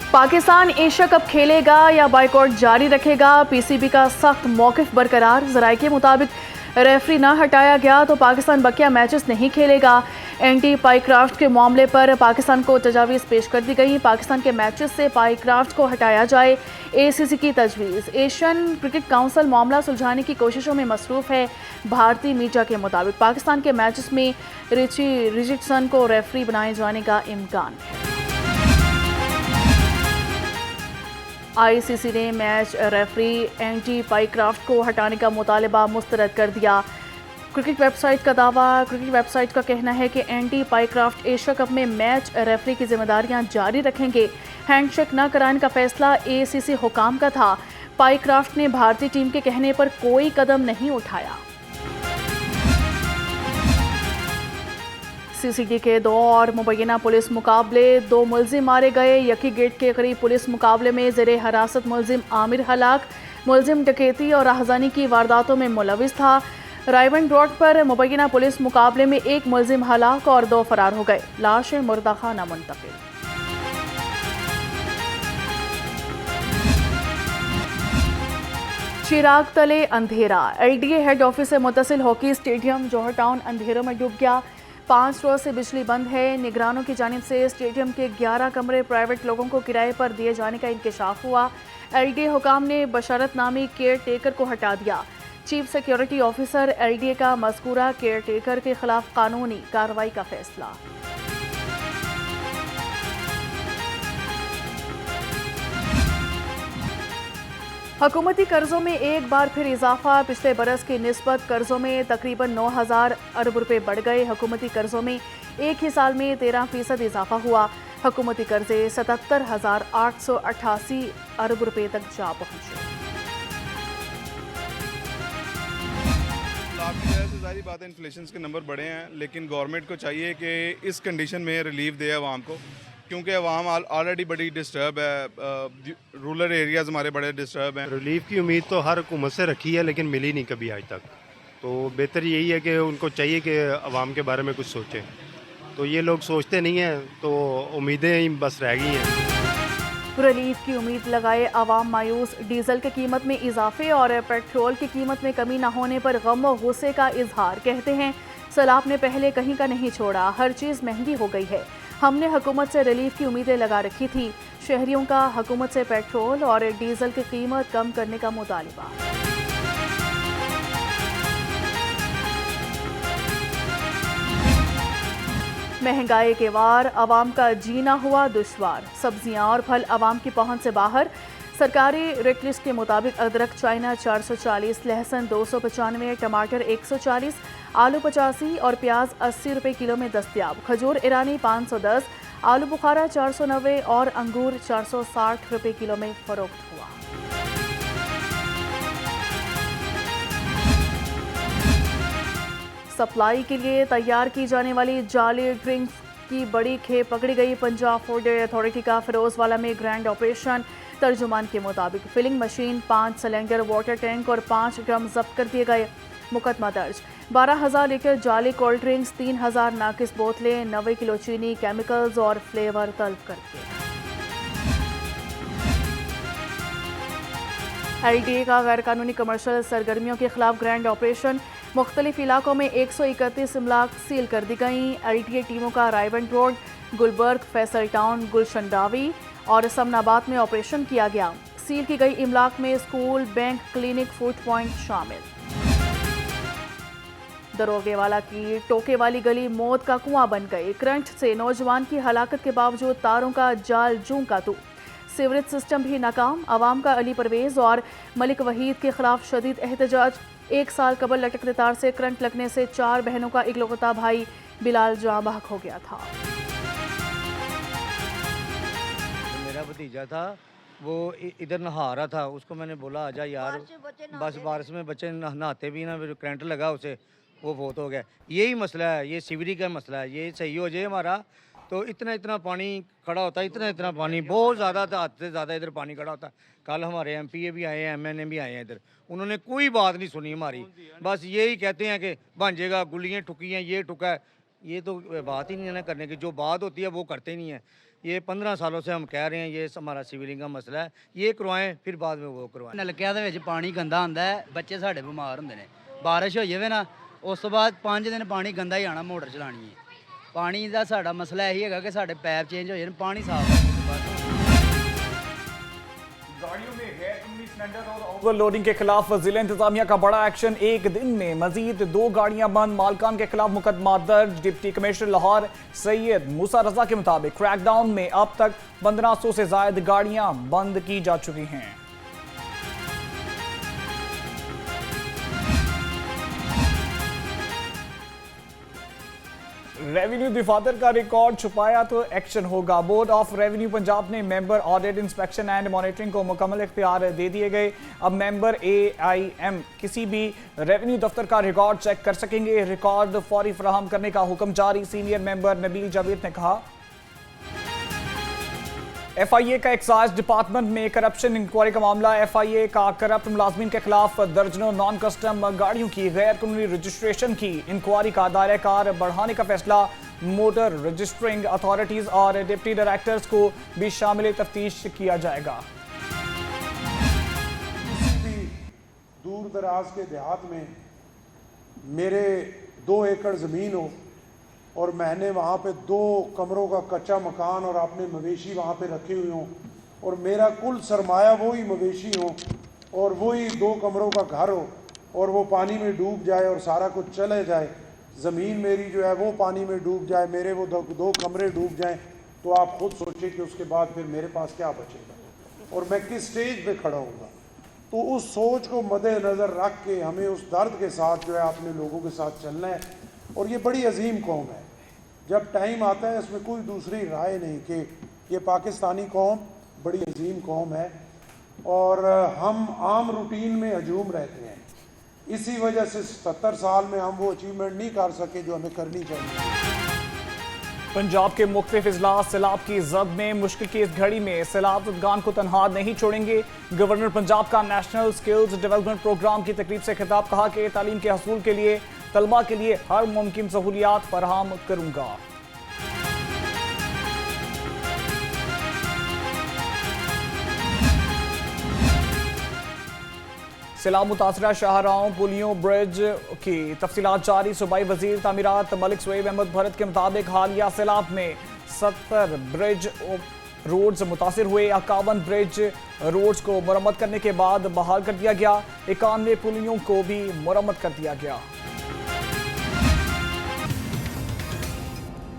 Pakistan Asia cup खेलेगा या boycott जारी रखेगा? पीसीबी का सख्त मौकिफ बरकरार। जराये के मुताबिक रेफरी न हटाया गया तो पाकिस्तान बकिया मैचेस नहीं खेलेगा। एंटी पाईक्राफ्ट के मामले पर पाकिस्तान को तजावीज़ पेश कर दी गई। पाकिस्तान के मैचेस से पाईक्राफ्ट को हटाया जाए, एसीसी की तजवीज़। एशियन क्रिकेट काउंसिल मामला सुलझाने की कोशिशों में मसरूफ़ है। भारतीय मीडिया के मुताबिक पाकिस्तान के मैचेस में रिची रिचर्डसन को रेफरी बनाए जाने का इम्कान है। आईसीसी ने मैच रेफरी एंटी पाईक्राफ्ट को हटाने का मुतालबा मुस्तरद कर दिया। क्रिकेट वेबसाइट का दावा। क्रिकेट वेबसाइट का कहना है कि एंटी पाईक्राफ्ट एशिया कप में मैच रेफरी की जिम्मेदारियां जारी रखेंगे। हैंडशेक न कराने का फैसला एसीसी हुकाम का था। पाईक्राफ्ट ने भारतीय टीम के कहने पर कोई कदम नहीं उठाया। सीसीडी के 2 और मुबैना पुलिस मुकाबले, 2 मुलजिम मारे गए। यकी गेट के करीब पुलिस मुकाबले में ज़ेरे हिरासत मुलजिम आमिर हलाक। मुलजिम डकैती और राहज़ानी की वारदातों में मुलविस था। रायबंड रोड पर मुबैना पुलिस मुकाबले में 1 मुलजिम हलाक और 2 फरार हो गए। लाशें मुर्दाखाना मुंतकिल। चिराग तले अंधेरा। एलडीए हेड ऑफिस से मुत्तसिल हॉकी स्टेडियम जौहर टाउन अंधेरों में डूब गया। 5 रोज से बिजली बंद है। निगरानों की जानिब से स्टेडियम के 11 कमरे प्राइवेट लोगों को किराए पर दिए जाने का इंकशाफ हुआ। एलडीए हुकाम ने बशारत नामी केयर टेकर को हटा दिया। चीफ सिक्योरिटी ऑफिसर एलडीए का मज़कूरा केयर टेकर के खिलाफ कानूनी कार्रवाई का फैसला। हुकूमती कर्जों में एक बार फिर इजाफा। पिछले बरस की निस्बत कर्जों में तकरीबन 9,000 अरब रुपए बढ़ गए। हुकूमती कर्जों में एक ही साल में 13% इजाफा हुआ। हुकूमती कर्जे 77,888 अरब रुपए तक जा पहुंचे। सारी बात है, इन्फ्लेशन के नंबर बढ़े हैं, लेकिन गवर्नमेंट को चाहिए कि इस कंडीशन में रिलीफ दे आवाम को, क्योंकि अवाम ऑलरेडी बड़ी डिस्टर्ब है। रूरल एरियाज़ हमारे बड़े डिस्टर्ब हैं। रिलीफ की उम्मीद तो हर हुकूमत से रखी है, लेकिन मिली नहीं कभी आज तक। तो बेहतर यही है कि उनको चाहिए कि अवाम के बारे में कुछ सोचें। तो ये लोग सोचते नहीं हैं, तो उम्मीदें ही बस रह गई हैं। रिलीफ की उम्मीद लगाए अवाम मायूस। डीजल की कीमत में इजाफे और पेट्रोल की कीमत में कमी न होने पर गम व गुस्से का इजहार। कहते हैं सैलाब ने पहले कहीं का नहीं छोड़ा, हर चीज़ महंगी हो गई है। हमने हुकूमत से रिलीफ की उम्मीदें लगा रखी थी। शहरियों का हुकूमत से पेट्रोल और डीजल की कीमत कम करने का मुतालिबा। महंगाई के वार, आवाम का जीना हुआ दुश्वार। सब्जियां और फल आवाम की पहुंच से बाहर। सरकारी रेट लिस्ट के मुताबिक अदरक चाइना 440, लहसुन 295, टमाटर 140, आलू 85 और प्याज 80 रुपए किलो में दस्तयाब। खजूर ईरानी 510, आलू बुखारा 490 और अंगूर 460 रुपए किलो में फरोख्त हुआ। सप्लाई के लिए तैयार की जाने वाली जाली ड्रिंक्स की बड़ी खेप पकड़ी गई। पंजाब फूड अथॉरिटी का फिरोजवाला में ग्रैंड ऑपरेशन। तर्जुमान के मुताबिक filling machine, 5 cylinder, water tank और 5 ड्रम जब्त कर दिए गए। मुकदमा दर्ज। 12,000 लीटर जाली कोल्ड ड्रिंक्स, 3,000 नाकिस बोतलें, 90 किलो चीनी, केमिकल्स और फ्लेवर तलब कर दिए। एलडीए का गैर कानूनी कमर्शियल सरगर्मियों के खिलाफ ग्रैंड ऑपरेशन। मुख्तलिफ इलाकों में 131 इमलाक सील कर दी गई। एलडीए टीमों का रायबंड रोड, गुलबर्ग, फैसल टाउन, गुलशन डावी और समनाबाद में ऑपरेशन किया गया। सील की गई इमलाक में school, bank, clinic, food point शामिल। दरोगेवाला की टोके वाली गली मौत का कुआं बन गई। करंट से नौजवान की हलाकत के बावजूद तारों का जाल जूं का तू। सीवरेज सिस्टम भी नाकाम। अवाम का अली परवेज और मलिक वहीद के खिलाफ शदीद एहतजाज। 1 साल कबल लटकते तार से करंट लगने से 4 बहनों का इकलौता भाई बिलाल जाँ बहक हो गया था। मेरा भतीजा था, वो इधर नहा रहा था। उसको मैंने बोला आजा यार, बस बारिश में बच्चे नहाते भी ना, फिर करंट लगा उसे, वो बहुत हो गया। यही मसला है, ये सीवरी का मसला है। ये सही हो जाए हमारा तो इतना पानी खड़ा होता है, इतना पानी बहुत ज़्यादा था, हद से ज़्यादा इधर पानी खड़ा होता है। कल हमारे एमपीए भी आए हैं, एमएनए भी आए हैं इधर, उन्होंने कोई बात नहीं सुनी हमारी। बस यही कहते हैं कि बन जाएगा, गुलियाँ ठुकी हैं, ये ठुका है। ये तो बात ही नहीं है ना करने की। जो बात होती है वो करते नहीं है। ये 15 सालों से हम कह रहे हैं, ये हमारा सिविलिंग का मसला है, ये करवाएं फिर बाद में वो करवाएं। ਨਲਕਿਆਂ ਦੇ ਵਿੱਚ ਪਾਣੀ ਗੰਦਾ ਹੁੰਦਾ ਹੈ, ਬੱਚੇ ਸਾਡੇ ਬਿਮਾਰ ਹੁੰਦੇ ਨੇ। ਬਾਰਿਸ਼ ਹੋ ਜਾਵੇ ਨਾ, ਉਸ ਤੋਂ ਬਾਅਦ 5 ਦਿਨ ਪਾਣੀ ਗੰਦਾ ਹੀ ਆਣਾ, ਮੋਟਰ ਚਲਾਣੀ ਹੈ। ਪਾਣੀ ਦਾ ਸਾਡਾ ਮਸਲਾ ਇਹੀ ਹੈਗਾ ਕਿ ਸਾਡੇ ਪੈਪ ਚੇਂਜ ਹੋ ਜਾਣ, ਪਾਣੀ ਸਾਫ਼ ਹੋ ਜਾਵੇ। गाड़ियों में गैर कानूनी सिलेंडर और ओवरलोडिंग के खिलाफ जिला इंतजामिया का बड़ा एक्शन। एक दिन में मजीद 2 गाड़ियां बंद, मालकान के खिलाफ मुकदमा दर्ज। डिप्टी कमिश्नर लाहौर सैयद मूसा रजा के मुताबिक क्रैकडाउन में अब तक 1500 से ज्यादा गाड़ियां बंद की जा चुकी हैं। रेवेन्यू दफातर का रिकॉर्ड छुपाया तो एक्शन होगा। बोर्ड ऑफ रेवेन्यू पंजाब ने member audit inspection and monitoring को मुकम्मल इख्तियार दे दिए गए। अब मेंबर AIM किसी भी रेवेन्यू दफ्तर का रिकॉर्ड चेक कर सकेंगे। रिकॉर्ड फौरी फराहम करने का हुक्म जारी। सीनियर मेंबर नबील जावेद ने कहा, FIA का एक्साइज डिपार्टमेंट में करप्शन इंक्वायरी का मामला। FIA का करप्ट मुलाजमीन के खिलाफ दर्जनों नॉन कस्टम गाड़ियों की गैर कानूनी रजिस्ट्रेशन की इंक्वायरी का दायरा कार बढ़ाने का फैसला। मोटर रजिस्टरिंग अथॉरिटीज और डिप्टी डायरेक्टर्स को भी शामिल तफ्तीश किया जाएगा। किसी भी दूर दराज के देहात में मेरे 2 एकड़ ज़मीन हो और मैंने वहाँ पे 2 कमरों का कच्चा मकान और अपने मवेशी वहाँ पे रखे हुए हों और मेरा कुल सरमाया वही मवेशी हो और वही 2 कमरों का घर हो और वो पानी में डूब जाए और सारा कुछ चले जाए, ज़मीन मेरी जो है वो पानी में डूब जाए, मेरे वो 2 कमरे डूब जाएं, तो आप खुद सोचें कि उसके बाद फिर मेरे पास क्या बचेगा और मैं किस स्टेज पे खड़ा हूँगा। तो उस सोच को मद्देनज़र रख के हमें उस दर्द के साथ जो है अपने लोगों के साथ चलना है। और ये बड़ी अजीम कौम है, जब टाइम आता है इसमें कोई दूसरी राय नहीं कि ये पाकिस्तानी कौम बड़ी अजीम कौम है और हम आम रूटीन में हजूम रहते हैं। इसी वजह से 70 साल में हम वो अचीवमेंट नहीं कर सके जो हमें करनी चाहिए। पंजाब के मुख्तलिफ इजलास सैलाब की जद में। मुश्किल की इस घड़ी में सैलाब ज़दगान को तनहा नहीं छोड़ेंगे। गवर्नर पंजाब का नेशनल स्किल्स डेवलपमेंट प्रोग्राम की तकरीब से खिताब, कहा कि तालीम के हसूल के लिए तलबा के लिए हर मुमकिन सहूलियात फराहम करूंगा। सैलाब मुतासरा शाहराहों, पुलियों, ब्रिज की तफसीलात जारी। सूबाई वजीर तामीरात मलिक सुहेब अहमद भरत के मुताबिक हालिया सैलाब में 70 ब्रिज रोड्स मुतासर हुए। 51 ब्रिज रोड्स को मुरम्मत करने के बाद बहाल कर दिया गया। 91 पुलियों को भी मुरम्मत कर दिया गया।